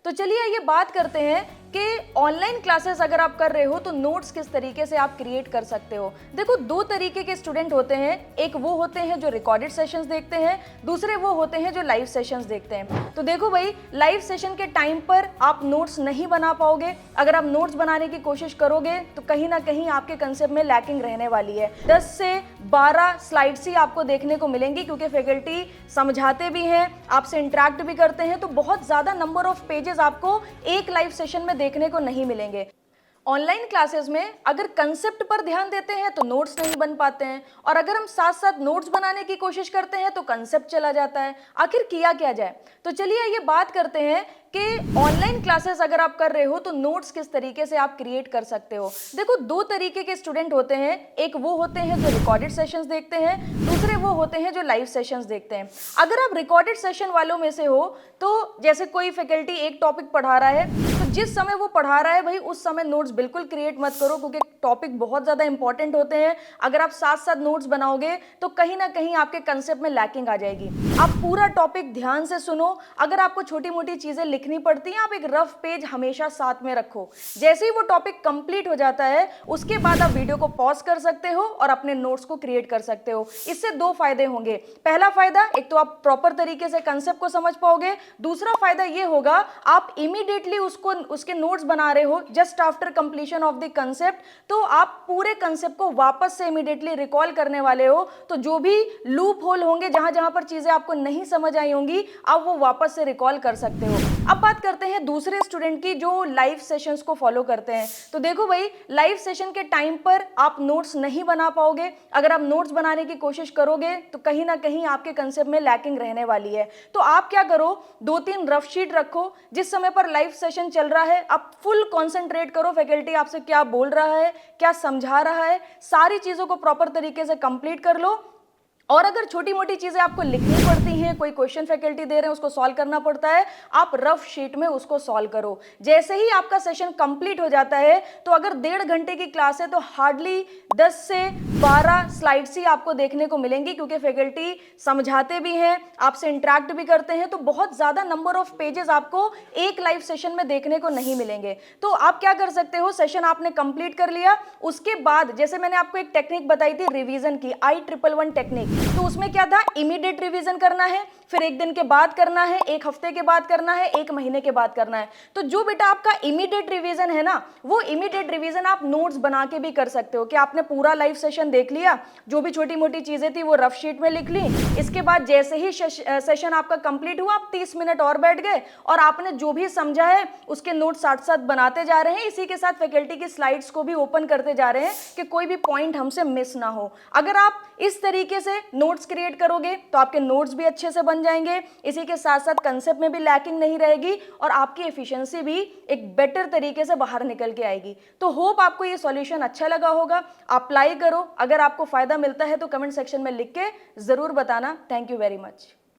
तो चलिए आइए बात करते हैं कि ऑनलाइन क्लासेस अगर आप कर रहे हो तो नोट्स किस तरीके से आप क्रिएट कर सकते हो। देखो, दो तरीके के स्टूडेंट होते हैं, एक वो होते हैं जो रिकॉर्डेड सेशंस देखते हैं, दूसरे वो होते हैं जो लाइव सेशंस देखते हैं। तो देखो भाई, लाइव सेशन के टाइम पर आप नोट्स नहीं बना पाओगे। अगर आप नोट्स बनाने की कोशिश करोगे तो कहीं ना कहीं आपके कंसेप्ट में लैकिंग रहने वाली है। 10 से 12 स्लाइड्स ही आपको देखने को मिलेंगी, क्योंकि फैकल्टी समझाते भी हैं, आपसे इंटरेक्ट भी करते हैं, तो बहुत ज्यादा नंबर ऑफ पेजेस आपको एक लाइव सेशन में देखने को नहीं मिलेंगे। ऑनलाइन क्लासेस में अगर कंसेप्ट पर ध्यान देते हैं तो नोट्स नहीं बन पाते हैं, और अगर हम साथ साथ नोट्स बनाने की कोशिश करते हैं तो कंसेप्ट चला जाता है। आखिर किया क्या जाए? तो चलिए ये बात करते हैं कि ऑनलाइन क्लासेस अगर आप कर रहे हो तो नोट्स किस तरीके से आप क्रिएट कर सकते हो। देखो, दो तरीके के स्टूडेंट होते हैं, एक वो होते हैं जो रिकॉर्डेड सेशंस देखते हैं, दूसरे वो होते हैं जो लाइव सेशंस देखते हैं। अगर आप रिकॉर्डेड सेशन वालों में से हो तो जैसे कोई फैकल्टी एक टॉपिक पढ़ा रहा है, तो जिस समय वो पढ़ा रहा है भाई उस समय नोट्स बिल्कुल क्रिएट मत करो, क्योंकि टॉपिक बहुत ज्यादा इंपॉर्टेंट होते हैं। अगर आप साथ साथ नोट्स बनाओगे तो कहीं ना कहीं आपके कंसेप्ट में लैकिंग आ जाएगी। आप पूरा टॉपिक ध्यान से सुनो। अगर आपको छोटी मोटी चीजें लिखनी पड़ती हैं, आप एक रफ पेज हमेशा साथ में रखो। जैसे ही वो टॉपिक कंप्लीट हो जाता है उसके बाद आप वीडियो को पॉज कर सकते हो और अपने नोट्स को क्रिएट कर सकते हो। इससे दो फायदे होंगे। पहला फायदा, एक तो आप प्रॉपर तरीके से कंसेप्ट को समझ पाओगे। दूसरा फायदा ये होगा, आप इमीडिएटली उसके नोट्स बना रहे हो just after completion of the concept, तो आप पूरे कंसेप्ट को वापस से इमीडिएटली रिकॉल करने वाले हो। तो जो भी लूप होल होंगे, जहां जहां पर चीजें आपको नहीं समझ आई होंगी, आप वो वापस से रिकॉल कर सकते हो। अब बात करते हैं दूसरे स्टूडेंट की जो लाइव सेशंस को फॉलो करते हैं। तो देखो भाई, लाइव सेशन के टाइम पर आप नोट्स नहीं बना पाओगे। अगर आप नोट्स बनाने की कोशिश करोगे तो कहीं ना कहीं आपके कंसेप्ट में लैकिंग रहने वाली है। तो आप क्या करो, 2-3 रफ शीट रखो। जिस समय पर लाइव सेशन चल रहा है आप फुल कॉन्सेंट्रेट करो, फैकल्टी आपसे क्या बोल रहा है, क्या समझा रहा है, सारी चीजों को प्रॉपर तरीके से कंप्लीट कर लो। और अगर छोटी मोटी चीजें आपको लिखनी पड़ती हैं, कोई क्वेश्चन फैकल्टी दे रहे हैं उसको सॉल्व करना पड़ता है, आप रफ शीट में उसको सॉल्व करो। जैसे ही आपका सेशन कंप्लीट हो जाता है, तो अगर 1.5 घंटे की क्लास है तो हार्डली 10 से 12 स्लाइड्स ही आपको देखने को मिलेंगी, क्योंकि फैकल्टी समझाते भी हैं, आपसे इंटरेक्ट भी करते हैं, तो बहुत ज्यादा नंबर ऑफ पेजेस आपको एक लाइव सेशन में देखने को नहीं मिलेंगे। तो आप क्या कर सकते हो, सेशन आपने कंप्लीट कर लिया, उसके बाद जैसे मैंने आपको एक टेक्निक बताई थी रिवीजन की, I111 टेक्निक, तो उसमें क्या था, इमीडिएट रिवीजन करना है, फिर 1 दिन के बाद करना है, 1 हफ्ते के बाद करना है, 1 महीने के बाद करना है। तो जो बेटा आपका इमीडिएट रिवीजन है ना, वो इमीडिएट रिवीजन आप नोट्स बना के भी कर सकते हो कि आपने पूरा लाइव सेशन देख लिया, जो भी छोटी मोटी चीजें थी वो रफ शीट में लिख ली। इसके बाद जैसे ही सेशन आपका कंप्लीट हुआ, आप 30 मिनट और बैठ गए और आपने जो भी समझा है उसके नोट्स साथ साथ बनाते जा रहे हैं। इसी के साथ फैकल्टी की स्लाइड्स को भी ओपन करते जा रहे हैं कि कोई भी पॉइंट हमसे मिस ना हो। अगर आप इस तरीके से नोट्स क्रिएट करोगे तो आपके नोट्स भी अच्छे से बन जाएंगे, इसी के साथ साथ कंसेप्ट में भी लैकिंग नहीं रहेगी और आपकी एफिशिएंसी भी एक बेटर तरीके से बाहर निकल के आएगी। तो होप आपको ये सॉल्यूशन अच्छा लगा होगा, अप्लाई करो। अगर आपको फायदा मिलता है तो कमेंट सेक्शन में लिख के जरूर बताना। Thank you very much.